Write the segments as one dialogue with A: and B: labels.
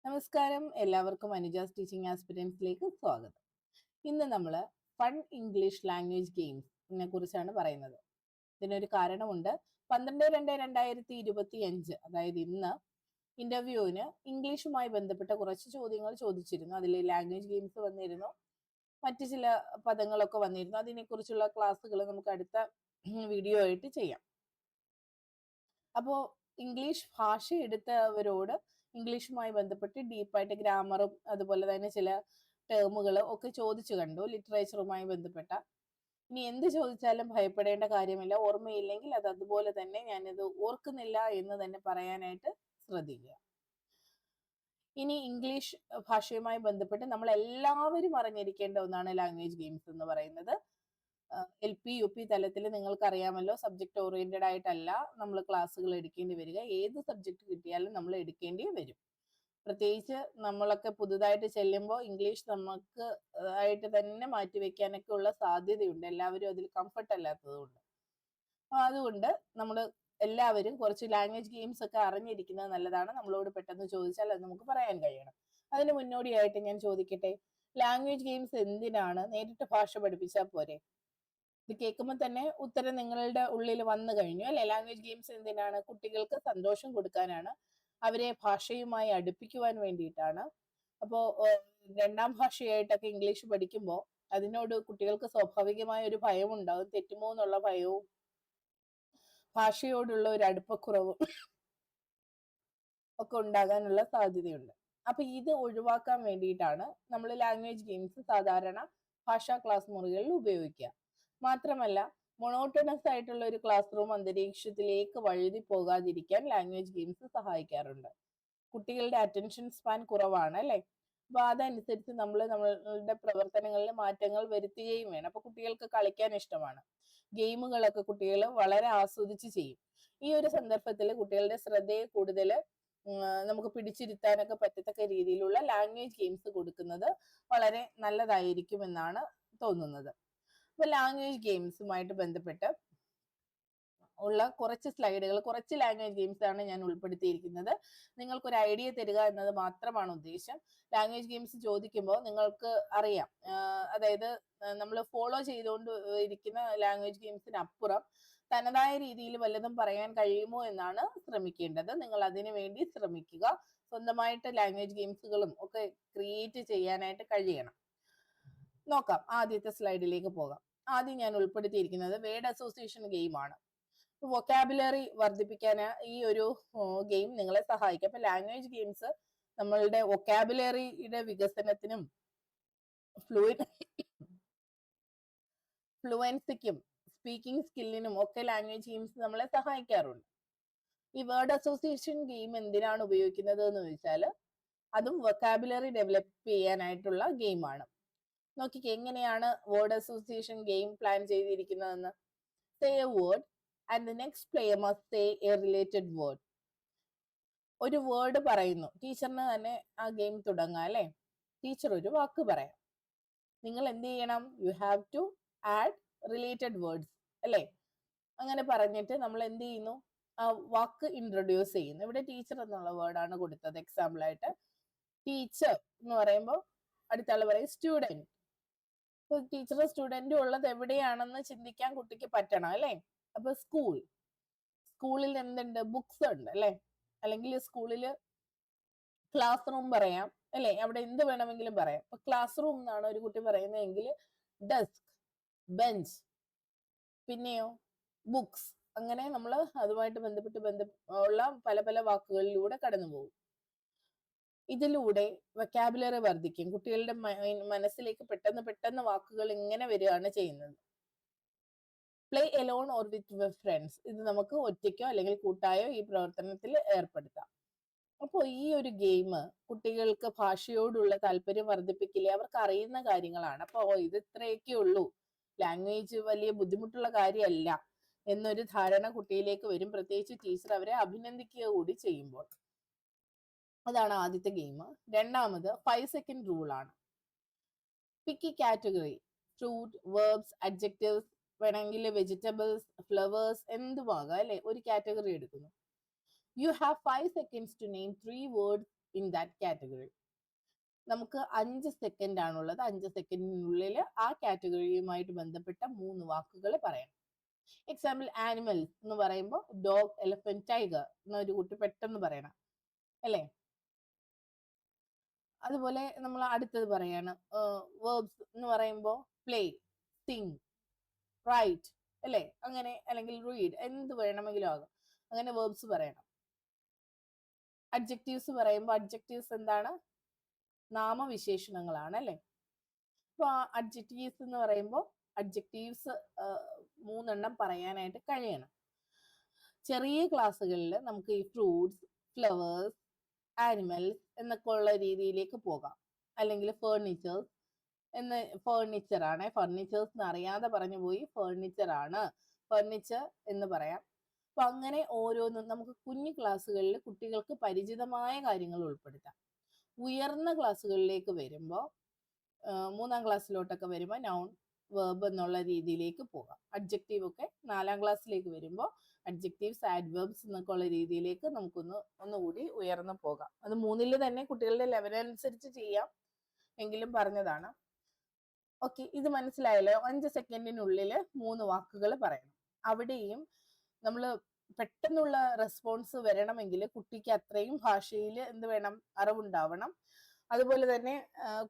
A: നമസ്കാരം, എല്ലാവർക്കും അനുജാസ് ടീച്ചിങ് ആസ്പിരൻസിലേക്ക് സ്വാഗതം. ഇന്ന് നമ്മൾ ഫൺ ഇംഗ്ലീഷ് ലാംഗ്വേജ് ഗെയിംസിനെ കുറിച്ചാണ് പറയുന്നത്. ഇതിനൊരു കാരണമുണ്ട്. 12/2/2025, അതായത് ഇന്ന് ഇന്റർവ്യൂവിന് ഇംഗ്ലീഷുമായി ബന്ധപ്പെട്ട കുറച്ച് ചോദ്യങ്ങൾ ചോദിച്ചിരുന്നു. അതിൽ ലാംഗ്വേജ് ഗെയിംസ് വന്നിരുന്നു, മറ്റു ചില പദങ്ങളൊക്കെ വന്നിരുന്നു. അതിനെക്കുറിച്ചുള്ള ക്ലാസ്സുകൾ നമുക്ക് അടുത്ത വീഡിയോ ആയിട്ട് ചെയ്യാം. അപ്പോൾ ഇംഗ്ലീഷ് ഭാഷ എടുത്തവരോട് ഇംഗ്ലീഷുമായി ബന്ധപ്പെട്ട് ഡീപ്പായിട്ട് ഗ്രാമറും അതുപോലെ തന്നെ ചില ടേമുകൾ ഒക്കെ ചോദിച്ചു കണ്ടു, ലിറ്ററേച്ചറുമായി ബന്ധപ്പെട്ട. ഇനി എന്ത് ചോദിച്ചാലും ഭയപ്പെടേണ്ട കാര്യമില്ല. ഓർമ്മയില്ലെങ്കിൽ അത് അതുപോലെ തന്നെ ഞാനിത് ഓർക്കുന്നില്ല എന്ന് തന്നെ പറയാനായിട്ട് ശ്രദ്ധിക്കുക. ഇനി ഇംഗ്ലീഷ് ഭാഷയുമായി ബന്ധപ്പെട്ട് നമ്മൾ എല്ലാവരും അറിഞ്ഞിരിക്കേണ്ട ഒന്നാണ് ലാംഗ്വേജ് ഗെയിംസ് എന്ന് പറയുന്നത്. LP UP തലത്തിൽ നിങ്ങൾക്ക് അറിയാമല്ലോ, സബ്ജക്ട് ഓറിയന്റഡ് ആയിട്ടല്ല നമ്മൾ ക്ലാസ്സുകൾ എടുക്കേണ്ടി വരിക. ഏത് സബ്ജക്ട് കിട്ടിയാലും നമ്മൾ എടുക്കേണ്ടി വരും. പ്രത്യേകിച്ച് നമ്മളൊക്കെ പുതുതായിട്ട് ചെല്ലുമ്പോൾ ഇംഗ്ലീഷ് നമുക്ക് ആയിട്ട് തന്നെ മാറ്റിവെക്കാനൊക്കെ ഉള്ള സാധ്യതയുണ്ട്. എല്ലാവരും അതിൽ കംഫർട്ട് അല്ലാത്തതുകൊണ്ട്. അതുകൊണ്ട് നമ്മൾ എല്ലാവരും കുറച്ച് ലാംഗ്വേജ് ഗെയിംസ് ഒക്കെ അറിഞ്ഞിരിക്കുന്നത് നല്ലതാണ്. നമ്മളോട് പെട്ടെന്ന് ചോദിച്ചാൽ അത് നമുക്ക് പറയാൻ കഴിയണം. അതിന് മുന്നോടിയായിട്ട് ഞാൻ ചോദിക്കട്ടെ, ലാംഗ്വേജ് ഗെയിംസ് എന്തിനാണ്? നേരിട്ട് ഭാഷ പഠിപ്പിച്ചാൽ പോരെ? ഇത് കേൾക്കുമ്പോൾ തന്നെ ഉത്തരം നിങ്ങളുടെ ഉള്ളിൽ വന്നു കഴിഞ്ഞു അല്ലെ? ലാംഗ്വേജ് ഗെയിംസ് എന്തിനാണ്? കുട്ടികൾക്ക് സന്തോഷം കൊടുക്കാനാണ്, അവരെ ഭാഷയുമായി അടുപ്പിക്കുവാൻ വേണ്ടിയിട്ടാണ്. അപ്പോൾ രണ്ടാം ഭാഷയായിട്ടൊക്കെ ഇംഗ്ലീഷ് പഠിക്കുമ്പോൾ അതിനോട് കുട്ടികൾക്ക് സ്വാഭാവികമായ ഒരു ഭയം ഉണ്ടാകും. തെറ്റുമോ എന്നുള്ള ഭയവും ഭാഷയോടുള്ള ഒരു അടുപ്പക്കുറവും ഒക്കെ ഉണ്ടാകാനുള്ള സാധ്യതയുണ്ട്. അപ്പൊ ഇത് ഒഴിവാക്കാൻ വേണ്ടിയിട്ടാണ് നമ്മൾ ലാംഗ്വേജ് ഗെയിംസ് സാധാരണ ഭാഷാ ക്ലാസ് മുറികളിൽ ഉപയോഗിക്കുക. മാത്രമല്ല, മൊണോട്ടണസ് ആയിട്ടുള്ള ഒരു ക്ലാസ് റൂം അന്തരീക്ഷത്തിലേക്ക് വഴുതി പോകാതിരിക്കാൻ ലാംഗ്വേജ് ഗെയിംസ് സഹായിക്കാറുണ്ട്. കുട്ടികളുടെ അറ്റൻഷൻ സ്പാൻ കുറവാണ് അല്ലെ? അപ്പൊ അതനുസരിച്ച് നമ്മൾ നമ്മളുടെ പ്രവർത്തനങ്ങളിൽ മാറ്റങ്ങൾ വരുത്തുകയും വേണം. അപ്പൊ കുട്ടികൾക്ക് കളിക്കാൻ ഇഷ്ടമാണ്. ഗെയിമുകളൊക്കെ കുട്ടികൾ വളരെ ആസ്വദിച്ച് ചെയ്യും. ഈ ഒരു സന്ദർഭത്തിൽ കുട്ടികളുടെ ശ്രദ്ധയെ കൂടുതൽ നമുക്ക് പിടിച്ചിരുത്താനൊക്കെ പറ്റത്തക്ക രീതിയിലുള്ള ലാംഗ്വേജ് ഗെയിംസ് കൊടുക്കുന്നത് വളരെ നല്ലതായിരിക്കും എന്നാണ് തോന്നുന്നത്. അപ്പൊ ലാംഗ്വേജ് ഗെയിംസുമായിട്ട് ബന്ധപ്പെട്ട് ഉള്ള കുറച്ച് സ്ലൈഡുകൾ, കുറച്ച് ലാംഗ്വേജ് ഗെയിംസ് ആണ് ഞാൻ ഉൾപ്പെടുത്തിയിരിക്കുന്നത്. നിങ്ങൾക്കൊരു ഐഡിയ തരിക എന്നത് മാത്രമാണ് ഉദ്ദേശം. ലാംഗ്വേജ് ഗെയിംസ് ചോദിക്കുമ്പോൾ നിങ്ങൾക്ക് അറിയാം, അതായത് നമ്മൾ ഫോളോ ചെയ്തുകൊണ്ട് ഇരിക്കുന്ന ലാംഗ്വേജ് ഗെയിംസിന് അപ്പുറം തനതായ രീതിയിൽ വല്ലതും പറയാൻ കഴിയുമോ എന്നാണ് ശ്രമിക്കേണ്ടത്. നിങ്ങൾ അതിനു വേണ്ടി ശ്രമിക്കുക. സ്വന്തമായിട്ട് ലാംഗ്വേജ് ഗെയിംസുകളും ഒക്കെ ക്രിയേറ്റ് ചെയ്യാനായിട്ട് കഴിയണം. നോക്കാം, ആദ്യത്തെ സ്ലൈഡിലേക്ക് പോകാം. ആദ്യം ഞാൻ ഉൾപ്പെടുത്തിയിരിക്കുന്നത് വേർഡ് അസോസിയേഷൻ ഗെയിമാണ്. വൊക്കാബുലറി വർദ്ധിപ്പിക്കാൻ ഈ ഒരു ഗെയിം നിങ്ങളെ സഹായിക്കും. അപ്പൊ ലാംഗ്വേജ് ഗെയിംസ് നമ്മളുടെ വൊക്കാബുലറിയുടെ വികസനത്തിനും ഫ്ലുവൻസിക്കും സ്പീക്കിംഗ് സ്കില്ലിനും ഒക്കെ ലാംഗ്വേജ് ഗെയിംസ് നമ്മളെ സഹായിക്കാറുണ്ട്. ഈ വേർഡ് അസോസിയേഷൻ ഗെയിം എന്തിനാണ് ഉപയോഗിക്കുന്നത് എന്ന് ചോദിച്ചാൽ അതും വൊക്കാബുലറി ഡെവലപ്പ് ചെയ്യാനായിട്ടുള്ള ഗെയിമാണ്. നോക്കിക്കേ, എങ്ങനെയാണ് വേർഡ് അസോസിയേഷൻ ഗെയിം പ്ലാൻ ചെയ്തിരിക്കുന്നതെന്ന്. Say a word and the next player must say a related word. ഒരു വേർഡ് പറയുന്നു, ടീച്ചറിന് തന്നെ ആ ഗെയിം തുടങ്ങാം അല്ലെ? ടീച്ചർ ഒരു വാക്ക് പറയാം, നിങ്ങൾ എന്ത് ചെയ്യണം? You have to add related words അല്ലെ? അങ്ങനെ പറഞ്ഞിട്ട് നമ്മൾ എന്ത് ചെയ്യുന്നു? ആ വാക്ക് ഇൻട്രൊഡ്യൂസ് ചെയ്യുന്നു. ഇവിടെ ടീച്ചർ എന്നുള്ള വേർഡാണ് കൊടുത്തത്. എക്സാമ്പിൾ ആയിട്ട് ടീച്ചർ എന്ന് പറയുമ്പോൾ അടുത്ത ആൾ പറയും സ്റ്റുഡൻറ്. ഇപ്പൊ ടീച്ചറും സ്റ്റുഡൻറ്റും ഉള്ളത് എവിടെയാണെന്ന് ചിന്തിക്കാൻ കുട്ടിക്ക് പറ്റണം അല്ലെ? അപ്പൊ സ്കൂളിൽ എന്തുണ്ട്? ബുക്സ് ഉണ്ട് അല്ലെ? അല്ലെങ്കിൽ സ്കൂളിൽ ക്ലാസ് റൂം പറയാം അല്ലെ? അവിടെ എന്ത് വേണമെങ്കിലും പറയാം. അപ്പൊ ക്ലാസ് റൂം എന്നാണ് ഒരു കുട്ടി പറയുന്നതെങ്കിൽ ഡെസ്ക്, ബെഞ്ച്, പിന്നെയോ ബുക്സ്. അങ്ങനെ നമ്മൾ അതുമായിട്ട് ഉള്ള പല പല വാക്കുകളിലൂടെ കടന്നു പോകും. ഇതിലൂടെ വൊക്കാബുലറി വർദ്ധിക്കും. കുട്ടികളുടെ മനസ്സിലേക്ക് പെട്ടെന്ന് വാക്കുകൾ ഇങ്ങനെ വരികയാണ് ചെയ്യുന്നത്. Play alone or with friends. ഇത് നമുക്ക് ഒറ്റയ്ക്കോ അല്ലെങ്കിൽ കൂട്ടായോ ഈ പ്രവർത്തനത്തിൽ ഏർപ്പെടുത്താം. അപ്പോൾ ഈ ഒരു ഗെയിം കുട്ടികൾക്ക് ഭാഷയോടുള്ള താല്പര്യം വർദ്ധിപ്പിക്കില്ലേ? അവർക്ക് അറിയുന്ന കാര്യങ്ങളാണ്. അപ്പോൾ ഇത് ഇത്രയൊക്കെ ഉള്ളൂ, ലാംഗ്വേജ് വലിയ ബുദ്ധിമുട്ടുള്ള കാര്യമല്ല എന്നൊരു ധാരണ കുട്ടിയിലേക്ക് വരും. പ്രത്യേകിച്ച് ടീച്ചർ അവരെ അഭിനന്ദിക്കുക കൂടി ചെയ്യുമ്പോൾ. അതാണ് ആദ്യത്തെ ഗെയിം. രണ്ടാമത് 5 സെക്കൻഡ് റൂൾ ആണ്. Picky category, fruit, verbs, adjectives, വേണമെങ്കിൽ വെജിറ്റബിൾസ്, ഫ്ലവേഴ്സ്, എന്തുമാകാം അല്ലെ? ഒരു കാറ്റഗറി എടുക്കുന്നു. You have 5 seconds to name 3 words in that category. നമുക്ക് 5 സെക്കൻഡ് ആണുള്ളത്. 5 സെക്കൻഡിനുള്ളിൽ ആ കാറ്റഗറിയുമായിട്ട് ബന്ധപ്പെട്ട 3 വാക്കുകൾ പറയണം. എക്സാമ്പിൾ ആനിമൽസ് എന്ന് പറയുമ്പോൾ ഡോഗ്, എലഫന്റ്, ടൈഗർ എന്നൊരു കുട്ടി പെട്ടെന്ന് പറയണം അല്ലേ. അതുപോലെ നമ്മൾ അടുത്തത് പറയാണ് വേർബ്സ് എന്ന് പറയുമ്പോൾ പ്ലേ, സിങ്, റൈറ്റ് അല്ലേ, അങ്ങനെ അല്ലെങ്കിൽ റീഡ്, എന്ത് വേണമെങ്കിലും ആകും. അങ്ങനെ വേർബ്സ് പറയണം. അഡ്ജക്റ്റീവ്സ് പറയുമ്പോൾ അഡ്ജക്റ്റീവ്സ് എന്താണ്? നാമവിശേഷണങ്ങളാണ് അല്ലേ. അപ്പൊ അഡ്ജക്റ്റീവ്സ് എന്ന് പറയുമ്പോൾ അഡ്ജക്റ്റീവ്സ് 3 പറയാനായിട്ട് കഴിയണം. ചെറിയ ക്ലാസ്സുകളിൽ നമുക്ക് ഈ ഫ്രൂട്ട്സ്, ഫ്ലവേഴ്സ്, ആനിമൽസ് എന്നൊക്കെ ഉള്ള രീതിയിലേക്ക് പോകാം. അല്ലെങ്കിൽ ഫേർണിച്ചേഴ്സ് എന്ന്, ഫേർണിച്ചറാണ്, ഫർണിച്ചേഴ്സ് എന്ന് അറിയാതെ പറഞ്ഞു പോയി, ഫേർണിച്ചറാണ്, ഫർണിച്ചർ എന്ന് പറയാം. അപ്പൊ അങ്ങനെ ഓരോന്നും നമുക്ക് കുഞ്ഞു ക്ലാസ്സുകളിൽ കുട്ടികൾക്ക് പരിചിതമായ കാര്യങ്ങൾ ഉൾപ്പെടുത്താം. ഉയർന്ന ക്ലാസ്സുകളിലേക്ക് വരുമ്പോൾ 3-ാം ക്ലാസ്സിലോട്ടൊക്കെ വരുമ്പോൾ നൗൺ, വേർബ് എന്നുള്ള രീതിയിലേക്ക് പോകാം. അഡ്ജക്റ്റീവ് ഒക്കെ 4-ാം ക്ലാസ്സിലേക്ക് വരുമ്പോൾ അഡ്ജക്റ്റീവ്സ്, ആഡ്വേർബ്സ് എന്നൊക്കെ ഉള്ള രീതിയിലേക്ക് ഒന്നുകൂടി ഉയർന്നു പോകാം. അത് 3-ൽ തന്നെ കുട്ടികളുടെ ലെവൽ അനുസരിച്ച് ചെയ്യാം, എങ്കിലും പറഞ്ഞതാണ്. ഓക്കെ, ഇത് മനസ്സിലായല്ലോ. 5 സെക്കൻഡിനുള്ളിൽ 3 വാക്കുകൾ പറയണം. അവിടെയും നമ്മൾ പെട്ടെന്നുള്ള റെസ്പോൺസ് വരണമെങ്കിൽ കുട്ടിക്ക് അത്രയും ഭാഷയിൽ എന്ത് വേണം? അറിവുണ്ടാവണം. അതുപോലെ തന്നെ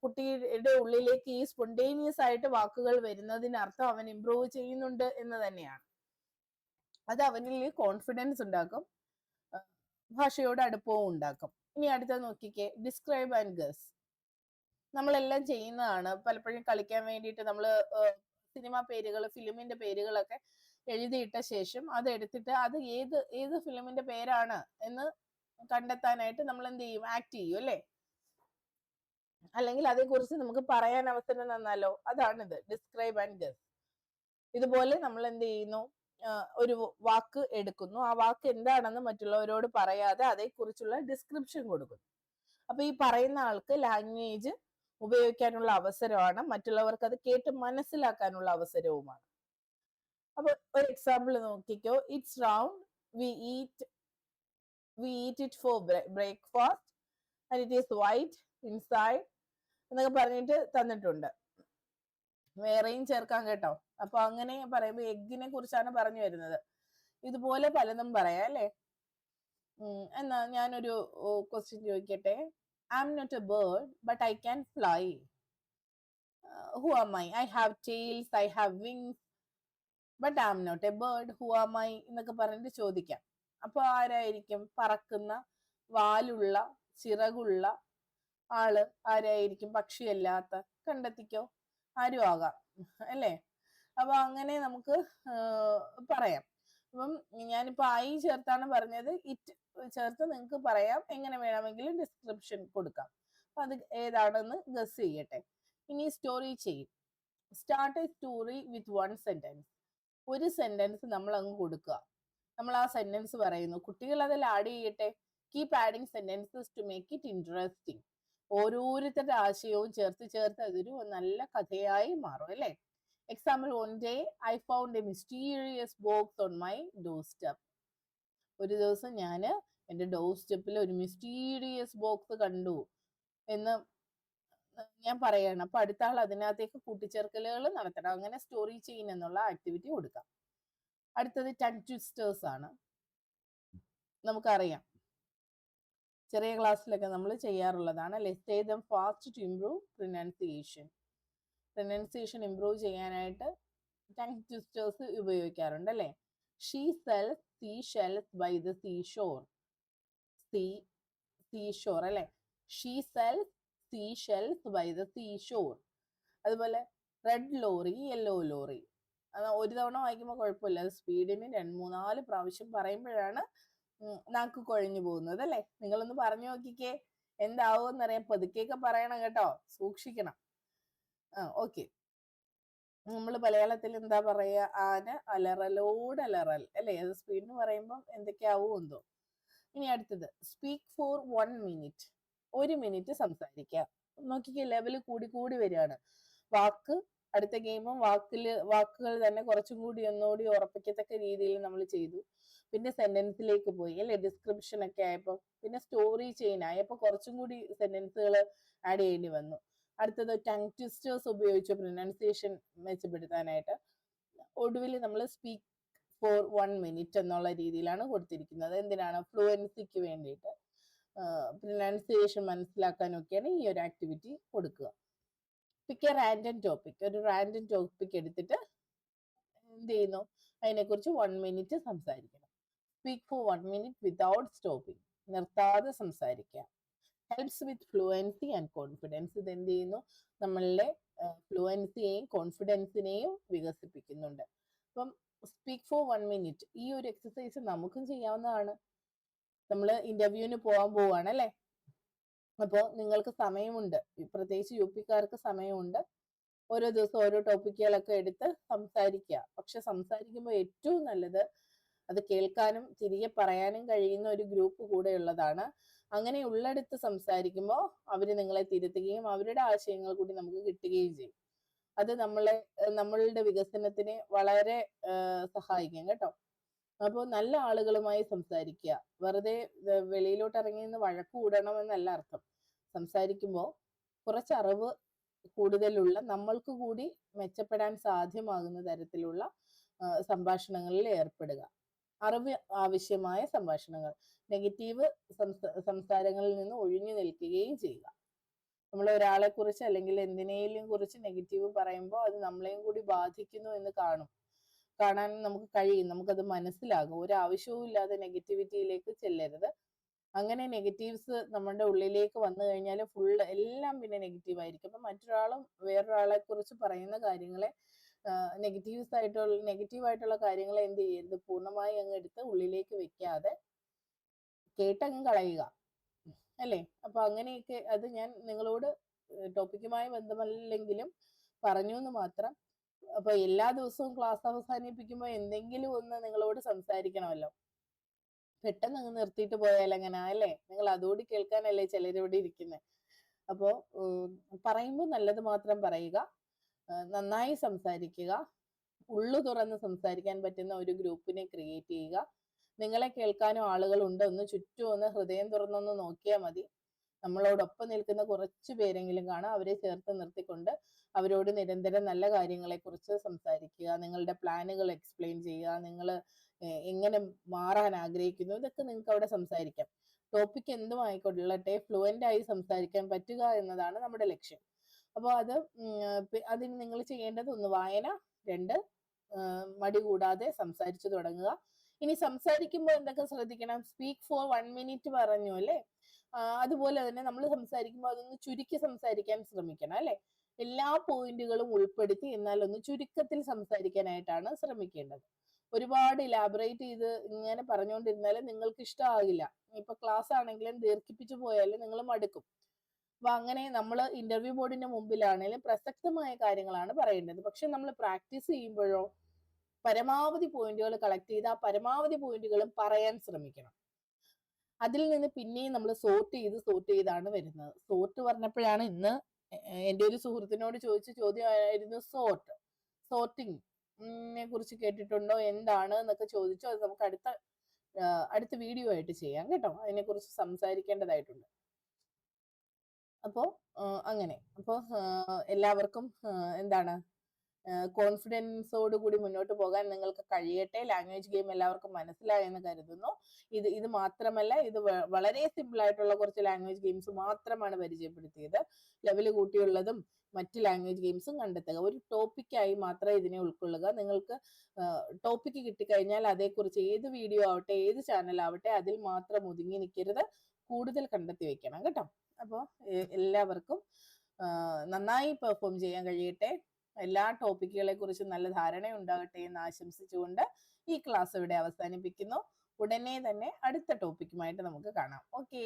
A: കുട്ടിയുടെ ഉള്ളിലേക്ക് ഈ സ്പോണ്ടേനിയസ് ആയിട്ട് വാക്കുകൾ വരുന്നതിനർത്ഥം അവൻ ഇംപ്രൂവ് ചെയ്യുന്നുണ്ട് എന്ന് തന്നെയാണ്. അത് അവനിൽ കോൺഫിഡൻസ് ഉണ്ടാക്കും, ഭാഷയോട് അടുപ്പവും ഉണ്ടാക്കും. ഇനി അടുത്തത് നോക്കിക്കേ, ഡിസ്ക്രൈബ് ആൻഡ് ഗസ്. നമ്മളെല്ലാം ചെയ്യുന്നതാണ്. പലപ്പോഴും കളിക്കാൻ വേണ്ടിയിട്ട് നമ്മൾ സിനിമ പേരുകൾ, ഫിലിമിന്റെ പേരുകളൊക്കെ എഴുതിയിട്ട ശേഷം അത് എടുത്തിട്ട് അത് ഏത് ഫിലിമിന്റെ പേരാണ് എന്ന് കണ്ടെത്താനായിട്ട് നമ്മൾ എന്ത് ചെയ്യും? ആക്ട് ചെയ്യും അല്ലേ. അല്ലെങ്കിൽ അതേക്കുറിച്ച് നമുക്ക് പറയാൻ അവസരം തന്നാലോ. അതാണിത്, ഡിസ്ക്രൈബ് ആൻഡ് ഗസ്. ഇതുപോലെ നമ്മൾ എന്ത് ചെയ്യുന്നു? ഒരു വാക്ക് എടുക്കുന്നു, ആ വാക്ക് എന്താണെന്ന് മറ്റുള്ളവരോട് പറയാതെ അതേക്കുറിച്ചുള്ള ഡിസ്ക്രിപ്ഷൻ കൊടുക്കുന്നു. അപ്പൊ ഈ പറയുന്ന ആൾക്ക് ലാംഗ്വേജ് ഉപയോഗിക്കാനുള്ള അവസരമാണ്, മറ്റുള്ളവർക്ക് അത് കേട്ട് മനസ്സിലാക്കാനുള്ള അവസരവുമാണ്. അപ്പൊ ഒരു എക്സാമ്പിൾ നോക്കിക്കോ. It's round, V eat it for breakfast and it is white inside എന്നൊക്കെ പറഞ്ഞിട്ട് തന്നിട്ടുണ്ട്. വേറെയും ചേർക്കാം കേട്ടോ. അപ്പൊ അങ്ങനെ പറയുമ്പോ എഗ്ഗിനെ കുറിച്ചാണ് പറഞ്ഞു വരുന്നത്. ഇതുപോലെ പലതും പറയാം അല്ലേ. എന്നാ ഞാനൊരു ക്വസ്റ്റ്യൻ ചോദിക്കട്ടെ. I am not a bird but I can fly. Who am I? I have tails, I have wings, but I am not a bird, who am I എന്നൊക്കെ പറഞ്ഞിട്ട് ചോദിക്കാം. അപ്പൊ ആരായിരിക്കും? പറക്കുന്ന, വാലുള്ള, ചിറകുള്ള ആള് ആരായിരിക്കും? പക്ഷിയല്ലാത്ത, കണ്ടെത്തിക്കോ. ആരും ആകാം അല്ലേ. അപ്പൊ അങ്ങനെ നമുക്ക് പറയാം. അപ്പം ഞാനിപ്പോ ഐ ചേർത്താണ് പറഞ്ഞത്. ഇറ്റ് ചേർത്ത് നിങ്ങൾക്ക് പറയാം, എങ്ങനെ വേണമെങ്കിലും ഡിസ്ക്രിപ്ഷൻ കൊടുക്കാം. അപ്പൊ അത് ഏതാണെന്ന് ഗസ് ചെയ്യട്ടെ. ഇനി സ്റ്റോറി ചെയ്യും. Start A story with 1 sentence. ഒരു സെന്റൻസ് നമ്മൾ അങ്ങ് കൊടുക്കുക. നമ്മൾ ആ സെന്റൻസ് പറയുന്നു, കുട്ടികൾ അതിൽ ആഡ് ചെയ്യട്ടെ. Keep adding sentences to make it interesting. ഓരോരുത്തരുടെ ആശയവും ചേർത്ത് അതൊരു നല്ല കഥയായി മാറും അല്ലേ. Example, one day I found a mysterious box on my doorstep. ഒരു ദിവസം ഞാൻ എൻ്റെ ഡോർ സ്റ്റെപ്പിൽ ഒരു മിസ്റ്റീരിയസ് ബോക്സ് കണ്ടു എന്ന് ഞാൻ പറയണം. അപ്പൊ അടുത്ത ആൾ അതിനകത്തേക്ക് കൂട്ടിച്ചേർക്കലുകൾ നടത്തണം. അങ്ങനെ സ്റ്റോറി ചെയിൻ എന്നുള്ള ആക്ടിവിറ്റി കൊടുക്കാം. അടുത്തത് ടങ് ട്വിസ്റ്റേഴ്സ് ആണ്. നമുക്കറിയാം, ചെറിയ ക്ലാസ്സിലൊക്കെ നമ്മൾ ചെയ്യാറുള്ളതാണ്. Let's say them fast to improve pronunciation. Pronunciation improve ചെയ്യാനായിട്ട് ടങ് ട്വിസ്റ്റേഴ്സ് ഉപയോഗിക്കാറുണ്ട് അല്ലേ. She sells sea shells by the seashore. Seashore അല്ലേ. She sells sea shells by the seashore. അതുപോലെ റെഡ് ലോറി, യെല്ലോ ലോറി. ഒരു തവണ വായിക്കുമ്പോൾ കുഴപ്പമില്ല, അത് സ്പീഡിന് 2-3-4 പ്രാവശ്യം പറയുമ്പോഴാണ് നാക്ക് കുഴഞ്ഞു പോകുന്നത് അല്ലേ. നിങ്ങളൊന്ന് പറഞ്ഞു നോക്കിക്കേ, എന്താവുമെന്നറിയാം. പതുക്കെയൊക്കെ പറയണം കേട്ടോ, സൂക്ഷിക്കണം. ഓക്കെ. നമ്മൾ മലയാളത്തിൽ എന്താ പറയാ? ആന അലറലോടലറൽ അല്ലേ. അത് സ്പീഡിന് പറയുമ്പോൾ എന്തൊക്കെയാവും എന്തോ. ഇനി അടുത്തത്, സ്പീക്ക് ഫോർ 1 minute. 1 മിനിറ്റ് സംസാരിക്കുക. നോക്കിക്കേ, ലെവല് കൂടി വരികയാണ്. വാക്ക് അടുത്ത ഗെയിമും വാക്കുകൾ തന്നെ കുറച്ചും കൂടി ഒന്നുകൂടി ഉറപ്പിക്കത്തക്ക രീതിയിൽ നമ്മൾ ചെയ്തു. പിന്നെ സെന്റൻസിലേക്ക് പോയി അല്ലെ, ഡിസ്ക്രിപ്ഷൻ ഒക്കെ ആയപ്പോൾ പിന്നെ സ്റ്റോറി ചെയിൻ ആയപ്പോൾ കുറച്ചും കൂടി സെന്റൻസുകൾ ആഡ് ചെയ്യേണ്ടി വന്നു. അടുത്തത് ടങ് ട്വിസ്റ്റേഴ്സ് ഉപയോഗിച്ച് പ്രൊനൗൺസിയേഷൻ മെച്ചപ്പെടുത്താനായിട്ട് ഒടുവിൽ നമ്മൾ സ്പീക്ക് ഫോർ 1 minute എന്നുള്ള രീതിയിലാണ് കൊടുത്തിരിക്കുന്നത്. എന്തിനാണ്? ഫ്ലുവൻസിക്ക് വേണ്ടിയിട്ട്, പ്രൊനൗൺസിയേഷൻ മനസ്സിലാക്കാനൊക്കെയാണ് ഈ ഒരു ആക്ടിവിറ്റി കൊടുക്കുക. പിക്ക് എ റാൻഡം ടോപ്പിക്, ഒരു റാൻഡം ടോപ്പിക് എടുത്തിട്ട് എന്ത് ചെയ്യുന്നു, അതിനെക്കുറിച്ച് 1 minute സംസാരിക്കണം. Speak four 1 minute without stopping, നിർത്താതെ സംസാരിക്കുക. Helps with fluency and confidence, ഇത് എന്ത് ചെയ്യുന്നു, നമ്മളുടെ ഫ്ലുവൻസിയെയും കോൺഫിഡൻസിനെയും വികസിപ്പിക്കുന്നുണ്ട്. അപ്പം സ്പീക്ക് ഫോർ 1 minute ഈ ഒരു എക്സസൈസ് നമുക്കും ചെയ്യാവുന്നതാണ്. നമ്മൾ ഇന്റർവ്യൂവിന് പോവാണ് അല്ലെ, അപ്പോൾ നിങ്ങൾക്ക് സമയമുണ്ട്, പ്രത്യേകിച്ച് UP-ക്കാർക്ക് സമയമുണ്ട്. ഓരോ ദിവസം ഓരോ ടോപ്പിക്കുകളൊക്കെ എടുത്ത് സംസാരിക്കുക. പക്ഷെ സംസാരിക്കുമ്പോൾ ഏറ്റവും നല്ലത് അത് കേൾക്കാനും തിരികെ പറയാനും കഴിയുന്ന ഒരു ഗ്രൂപ്പ് കൂടെ ഉള്ളതാണ്. അങ്ങനെ ഉള്ളിടത്ത് സംസാരിക്കുമ്പോൾ അവര് നിങ്ങളെ തിരുത്തുകയും അവരുടെ ആശയങ്ങൾ കൂടി നമുക്ക് കിട്ടുകയും ചെയ്യും. അത് നമ്മളുടെ വികസനത്തിന് വളരെ സഹായിക്കും കേട്ടോ. അപ്പോൾ നല്ല ആളുകളുമായി സംസാരിക്കുക. വെറുതെ വെളിയിലോട്ട് ഇറങ്ങി നിന്ന് വഴക്ക് കൂടണമെന്നല്ല അർത്ഥം. സംസാരിക്കുമ്പോൾ കുറച്ച് അറിവ് കൂടുതലുള്ള, നമ്മൾക്ക് കൂടി മെച്ചപ്പെടാൻ സാധ്യമാകുന്ന തരത്തിലുള്ള സംഭാഷണങ്ങളിൽ ഏർപ്പെടുക. അറിവ് ആവശ്യമായ സംഭാഷണങ്ങൾ, നെഗറ്റീവ് സംസാരങ്ങളിൽ നിന്ന് ഒഴിഞ്ഞു നിൽക്കുകയും ചെയ്യുക. നമ്മൾ ഒരാളെ കുറിച്ച് അല്ലെങ്കിൽ എന്തിനേലും കുറിച്ച് നെഗറ്റീവ് പറയുമ്പോൾ അത് നമ്മളെയും കൂടി ബാധിക്കുന്നു എന്ന് കാണാൻ നമുക്ക് കഴിയും, നമുക്കത് മനസ്സിലാകും. ഒരു ആവശ്യവും ഇല്ലാതെ നെഗറ്റിവിറ്റിയിലേക്ക് ചെല്ലരുത്. അങ്ങനെ നെഗറ്റീവ്സ് നമ്മുടെ ഉള്ളിലേക്ക് വന്നു കഴിഞ്ഞാൽ എല്ലാം പിന്നെ നെഗറ്റീവ് ആയിരിക്കും. അപ്പൊ വേറൊരാളെ കുറിച്ച് പറയുന്ന കാര്യങ്ങളെ നെഗറ്റീവായിട്ടുള്ള കാര്യങ്ങളെ എന്ത് ചെയ്യരുത്, പൂർണ്ണമായി അങ്ങ് എടുത്ത് ഉള്ളിലേക്ക് വെക്കാതെ കേട്ടങ്ങ് കളയുക അല്ലേ. അപ്പൊ അങ്ങനെയൊക്കെ, അത് ഞാൻ നിങ്ങളോട് ടോപ്പിക്കുമായി ബന്ധമല്ലെങ്കിലും പറഞ്ഞു എന്ന് മാത്രം. അപ്പൊ എല്ലാ ദിവസവും ക്ലാസ് അവസാനിപ്പിക്കുമ്പോൾ എന്തെങ്കിലും ഒന്ന് നിങ്ങളോട് സംസാരിക്കണമല്ലോ. പെട്ടെന്ന് അങ്ങ് നിർത്തിയിട്ട് പോയാൽ എങ്ങനാ അല്ലേ? നിങ്ങൾ അതുകൂടി കേൾക്കാനല്ലേ ചിലരിവിടെ ഇരിക്കുന്നത്. അപ്പോ പറയുമ്പോൾ നല്ലത് മാത്രം പറയുക, നന്നായി സംസാരിക്കുക, ഉള്ളു തുറന്ന് സംസാരിക്കാൻ പറ്റുന്ന ഒരു ഗ്രൂപ്പിനെ ക്രിയേറ്റ് ചെയ്യുക. നിങ്ങളെ കേൾക്കാനും ആളുകളുണ്ട്, ഒന്ന് ചുറ്റും ഒന്ന് ഹൃദയം തുറന്നൊന്ന് നോക്കിയാൽ മതി. നമ്മളോടൊപ്പം നിൽക്കുന്ന കുറച്ച് പേരെങ്കിലും കാണാം. അവരെ ചേർത്ത് നിർത്തിക്കൊണ്ട് അവരോട് നിരന്തരം നല്ല കാര്യങ്ങളെ കുറിച്ച് സംസാരിക്കുക. നിങ്ങളുടെ പ്ലാനുകൾ എക്സ്പ്ലെയിൻ ചെയ്യുക. നിങ്ങൾ എങ്ങനെ മാറാൻ ആഗ്രഹിക്കുന്നു, ഇതൊക്കെ നിങ്ങൾക്ക് അവിടെ സംസാരിക്കാം. ടോപ്പിക് എന്തും ആയിക്കൊള്ളട്ടെ, ഫ്ലുവൻ്റ് ആയി സംസാരിക്കാൻ പറ്റുക എന്നതാണ് നമ്മുടെ ലക്ഷ്യം. അപ്പോൾ അതിന് നിങ്ങൾ ചെയ്യേണ്ടത് 1 വായന, 2 മടി കൂടാതെ സംസാരിച്ചു തുടങ്ങുക. ഇനി സംസാരിക്കുമ്പോൾ എന്തൊക്കെ ശ്രദ്ധിക്കണം? സ്പീക്ക് ഫോർ 1 minute പറഞ്ഞു അല്ലേ, അതുപോലെ തന്നെ നമ്മൾ സംസാരിക്കുമ്പോൾ അതൊന്ന് ചുരുക്കി സംസാരിക്കാൻ ശ്രമിക്കണം അല്ലെ. എല്ലാ പോയിന്റുകളും ഉൾപ്പെടുത്തി എന്നാൽ ഒന്ന് ചുരുക്കത്തിൽ സംസാരിക്കാനായിട്ടാണ് ശ്രമിക്കേണ്ടത്. ഒരുപാട് ഇലാബറേറ്റ് ചെയ്ത് ഇങ്ങനെ പറഞ്ഞുകൊണ്ടിരുന്നാൽ നിങ്ങൾക്ക് ഇഷ്ടമാകില്ല. ഇപ്പൊ ക്ലാസ് ആണെങ്കിലും ദീർഘിപ്പിച്ചു പോയാലും നിങ്ങൾ മടുക്കും. അപ്പൊ അങ്ങനെ നമ്മൾ ഇന്റർവ്യൂ ബോർഡിന്റെ മുമ്പിലാണെങ്കിലും പ്രസക്തമായ കാര്യങ്ങളാണ് പറയേണ്ടത്. പക്ഷെ നമ്മൾ പ്രാക്ടീസ് ചെയ്യുമ്പോഴോ പരമാവധി പോയിന്റുകൾ കളക്ട് ചെയ്ത് ആ പരമാവധി പോയിന്റുകളും പറയാൻ ശ്രമിക്കണം. അതിൽ നിന്ന് പിന്നെയും നമ്മൾ സോർട്ട് ചെയ്താണ് വരുന്നത്. സോർട്ട് പറഞ്ഞപ്പോഴാണ് ഇന്ന് എൻ്റെ ഒരു സുഹൃത്തിനോട് ചോദിച്ച ചോദ്യമായിരുന്നു സോർട്ടിങ് കുറിച്ച് കേട്ടിട്ടുണ്ടോ, എന്താണ് എന്നൊക്കെ ചോദിച്ചു. അത് നമുക്ക് അടുത്ത വീഡിയോ ആയിട്ട് ചെയ്യാം കേട്ടോ. അതിനെക്കുറിച്ച് സംസാരിക്കേണ്ടതായിട്ടുണ്ട്. അപ്പോൾ അങ്ങനെ എല്ലാവർക്കും എന്താണ് കോൺഫിഡൻസോട് കൂടി മുന്നോട്ട് പോകാൻ നിങ്ങൾക്ക് കഴിയട്ടെ. ലാംഗ്വേജ് ഗെയിം എല്ലാവർക്കും മനസ്സിലായെന്ന് കരുതുന്നു. ഇത് മാത്രമല്ല, ഇത് വളരെ സിമ്പിൾ ആയിട്ടുള്ള കുറച്ച് ലാംഗ്വേജ് ഗെയിംസ് മാത്രമാണ് പരിചയപ്പെടുത്തിയത്. ലെവൽ കൂട്ടിയുള്ളതും മറ്റ് ലാംഗ്വേജ് ഗെയിംസും കണ്ടെത്തുക. ഒരു ടോപ്പിക്കായി മാത്രം ഇതിനെ ഉൾക്കൊള്ളുക. നിങ്ങൾക്ക് ടോപ്പിക്ക് കിട്ടിക്കഴിഞ്ഞാൽ അതേക്കുറിച്ച് ഏത് വീഡിയോ ആവട്ടെ, ഏത് ചാനൽ ആവട്ടെ, അതിൽ മാത്രം ഒതുങ്ങി നിൽക്കരുത്, കൂടുതൽ കണ്ടെത്തി വെക്കണം കേട്ടോ. അപ്പോൾ എല്ലാവർക്കും നന്നായി പെർഫോം ചെയ്യാൻ കഴിയട്ടെ. എല്ലാ ടോപ്പിക്കുകളെ കുറിച്ച് നല്ല ധാരണ ഉണ്ടാകട്ടെ എന്ന് ആശംസിച്ചുകൊണ്ട് ഈ ക്ലാസ് ഇവിടെ അവസാനിപ്പിക്കുന്നു. ഉടനെ തന്നെ അടുത്ത ടോപ്പിക്കുമായിട്ട് നമുക്ക് കാണാം. ഓക്കെ.